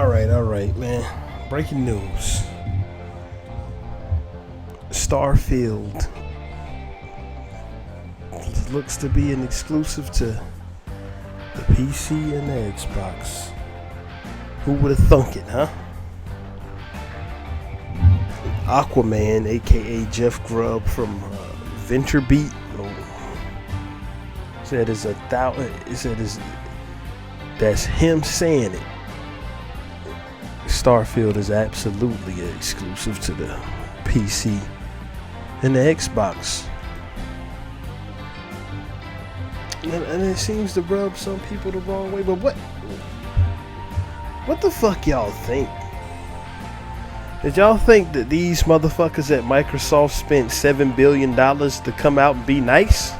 All right, man. Breaking news. Starfield looks to be an exclusive to the PC and the Xbox. Who would have thunk it, huh? Aquaman, aka Jeff Grubb from Venture Beat, said that's him saying it. Starfield is absolutely exclusive to the PC and the Xbox. And it seems to rub some people the wrong way, but what the fuck y'all think? Did y'all think that these motherfuckers at Microsoft spent $7 billion to come out and be nice?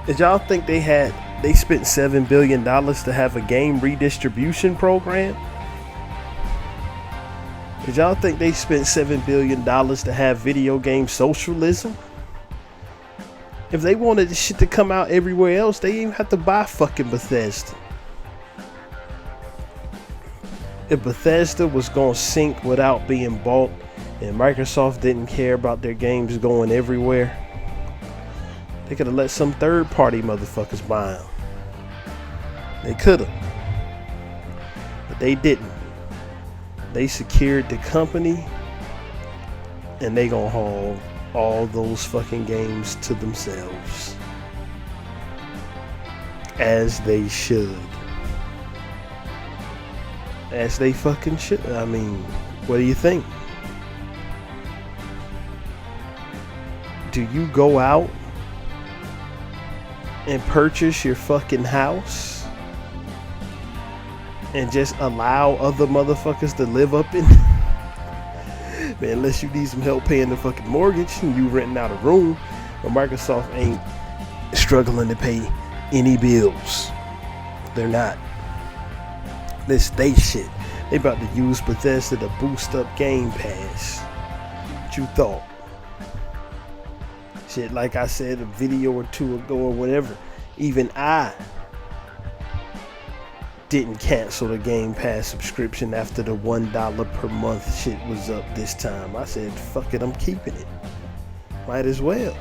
Did y'all think they spent $7 billion to have a game redistribution program? Did y'all think they spent $7 billion to have video game socialism? If they wanted this shit to come out everywhere else, they didn't even have to buy fucking Bethesda. If Bethesda was gonna sink without being bought and Microsoft didn't care about their games going everywhere, they could have let some third party motherfuckers buy them. They could have. But they didn't. They secured the company and they gonna haul all those fucking games to themselves. As they should. As they fucking should. I mean, what do you think? Do you go out and purchase your fucking house and just allow other motherfuckers to live up in? Man, unless you need some help paying the fucking mortgage and you renting out a room, but Microsoft ain't struggling to pay any bills. They're not. This they shit. They about to use Bethesda to boost up Game Pass. What you thought? Shit, like I said a video or two ago or whatever, even I didn't cancel the Game Pass subscription after the $1 per month shit was up this time. I said, fuck it, I'm keeping it. Might as well.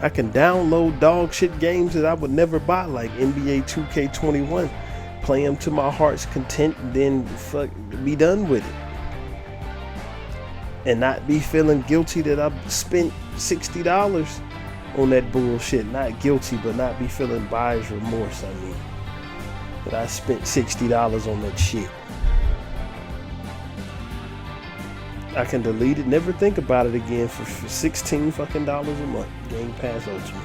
I can download dog shit games that I would never buy, like NBA 2K21, play them to my heart's content, and then fuck, be done with it. And not be feeling guilty that I spent $60 on that bullshit. Not guilty, but not be feeling buyer's remorse, I mean. That I spent $60 on that shit. I can delete it, never think about it again for $16 fucking dollars a month. Game Pass Ultimate.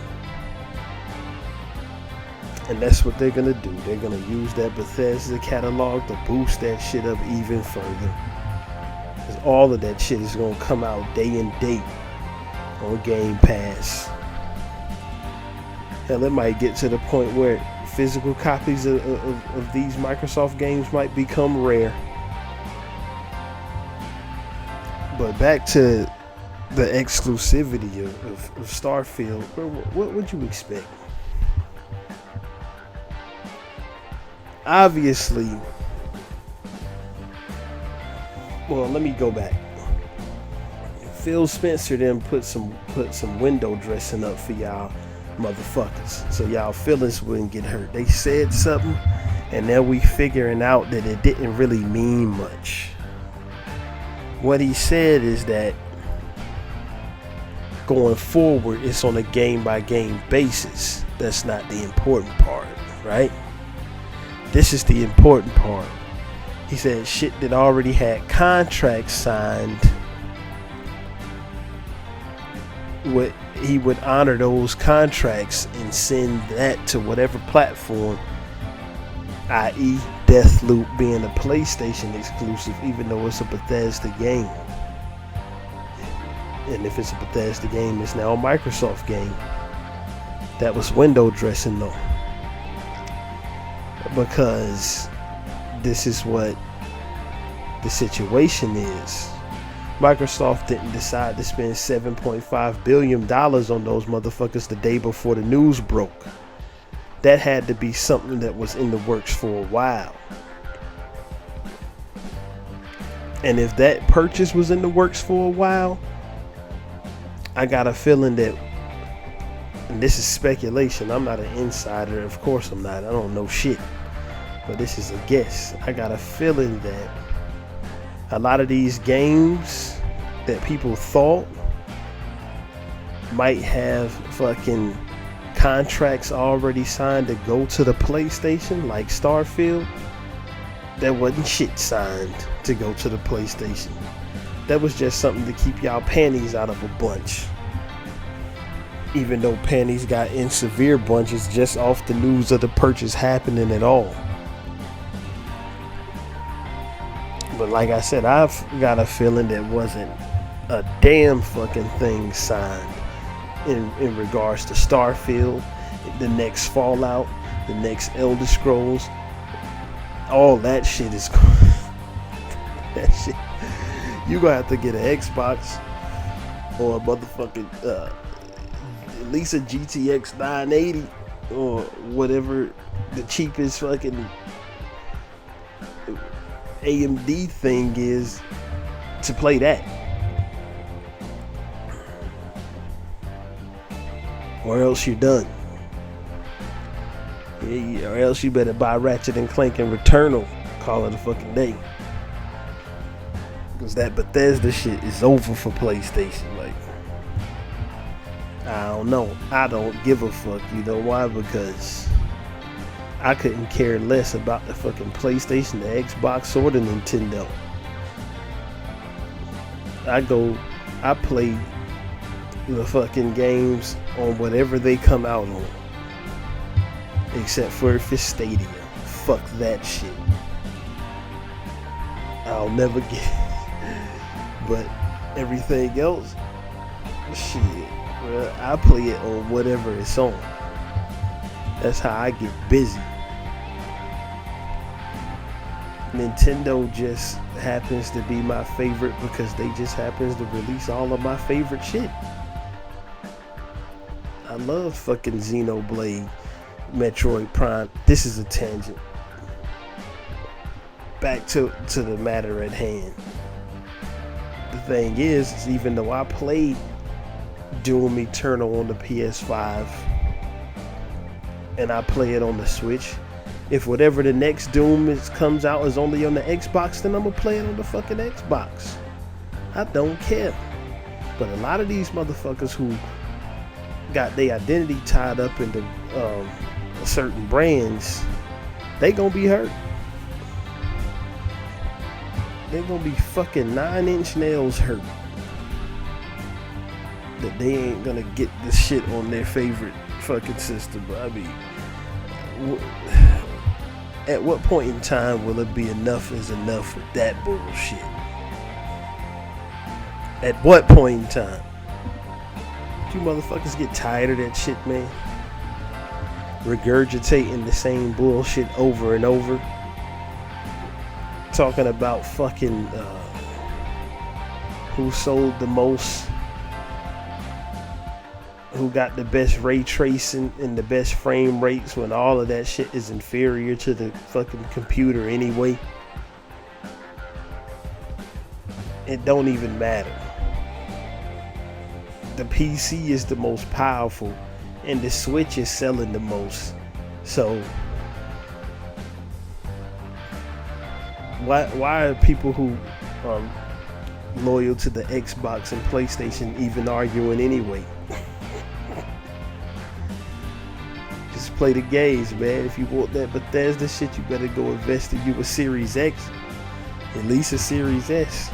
And that's what they're gonna do. They're gonna use that Bethesda catalog to boost that shit up even further. Because all of that shit is gonna come out day and date on Game Pass. Hell, it might get to the point where physical copies of these Microsoft games might become rare. But back to the exclusivity of Starfield, what would you expect? Obviously, well, let me go back. Phil Spencer then put some window dressing up for y'all motherfuckers, so y'all feelings wouldn't get hurt. They said something, and now we figuring out that it didn't really mean much. What he said is that going forward, it's on a game-by-game basis. That's not the important part, right? This is the important part. He said shit that already had contracts signed, he would honor those contracts and send that to whatever platform, i.e. Deathloop being a PlayStation exclusive, even though it's a Bethesda game. And if it's a Bethesda game, it's now a Microsoft game. That was window dressing though. Because this is what the situation is. Microsoft didn't decide to spend $7.5 billion on those motherfuckers the day before the news broke. that had to be something that was in the works for a while. And if that purchase was in the works for a while, I got a feeling that, and this is speculation, I'm not an insider, of course I'm not, I don't know shit, but this is a guess. I got a feeling that a lot of these games that people thought might have fucking contracts already signed to go to the PlayStation, like Starfield, that wasn't shit signed to go to the PlayStation. That was just something to keep y'all panties out of a bunch. Even though panties got in severe bunches just off the news of the purchase happening at all. But like I said, I've got a feeling there wasn't a damn fucking thing signed in regards to Starfield, the next Fallout, the next Elder Scrolls. All that shit is that shit. You gonna have to get an Xbox or a motherfucking at least a GTX 980 or whatever the cheapest fucking AMD thing is to play that. Or else you're done. Yeah, or else you better buy Ratchet and Clank and Returnal. Call it a fucking day. Because that Bethesda shit is over for PlayStation. Like, I don't know. I don't give a fuck. You know why? Because I couldn't care less about the fucking PlayStation, the Xbox, or the Nintendo. I play the fucking games on whatever they come out on. Except for if it's Stadia. Fuck that shit. I'll never get it. But everything else, shit, well, I play it on whatever it's on. That's how I get busy. Nintendo just happens to be my favorite because they just happens to release all of my favorite shit. I love fucking Xenoblade, Metroid Prime. This is a tangent. Back to the matter at hand. The thing is even though I played Doom Eternal on the PS5 and I play it on the Switch, if whatever the next Doom comes out is only on the Xbox, then I'm gonna play it on the fucking Xbox. I don't care. But a lot of these motherfuckers who got their identity tied up into certain brands, they gonna be hurt. They gonna be fucking 9-inch nails hurt that they ain't gonna get this shit on their favorite fucking system. I mean, at what point in time will it be enough is enough with that bullshit? At what point in time? You motherfuckers get tired of that shit, man? Regurgitating the same bullshit over and over. Talking about fucking who sold the most, who got the best ray tracing and the best frame rates, when all of that shit is inferior to the fucking computer anyway. It don't even matter. The PC is the most powerful and the Switch is selling the most. So why are people who are loyal to the Xbox and PlayStation even arguing anyway? Just play the games, man. If you want that Bethesda shit, you better go invest in you a Series X, at least a Series S.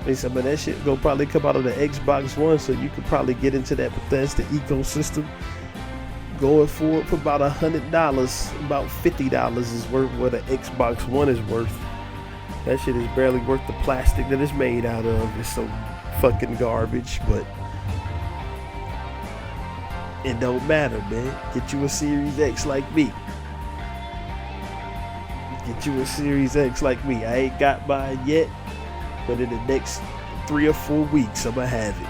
And some of that shit gonna probably come out of the Xbox One, so you could probably get into that Bethesda ecosystem. Going for it for about $100, about $50 is worth what an Xbox One is worth. That shit is barely worth the plastic that it's made out of. It's so fucking garbage, but it don't matter, man. Get you a Series X like me. Get you a Series X like me. I ain't got mine yet, but in the next 3 or 4 weeks, I'ma have it.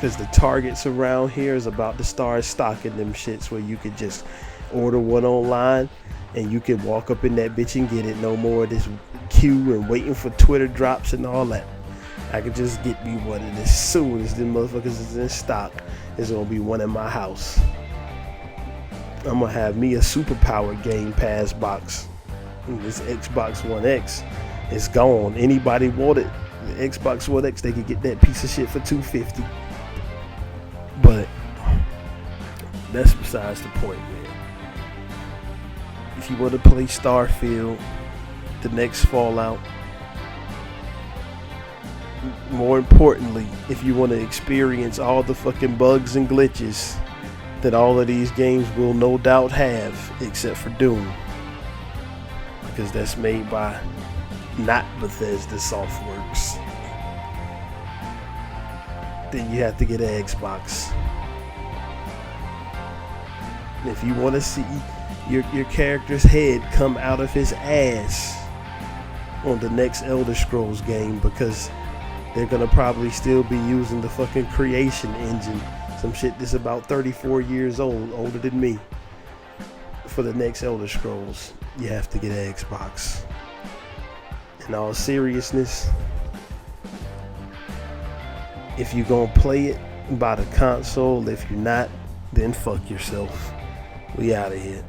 because the Targets around here is about to start stocking them shits where you could just order one online and you can walk up in that bitch and get it. No more of this queue and waiting for Twitter drops and all that. I could just get me one, and as soon as them motherfuckers is in stock, there's gonna be one in my house. I'm gonna have me a superpower Game Pass box. This Xbox One X is gone. Anybody want it? The Xbox One X, they could get that piece of shit for $250. But that's besides the point, man. If you want to play Starfield, the next Fallout, more importantly, if you want to experience all the fucking bugs and glitches that all of these games will no doubt have, except for Doom, because that's made by not Bethesda Softworks, then you have to get an Xbox. And if you want to see your character's head come out of his ass on the next Elder Scrolls game, because they're gonna probably still be using the fucking creation engine, some shit that's about 34 years old, older than me, for the next Elder Scrolls, you have to get an Xbox. In all seriousness, if you're gonna play it, buy the console. If you're not, then fuck yourself. We out of here.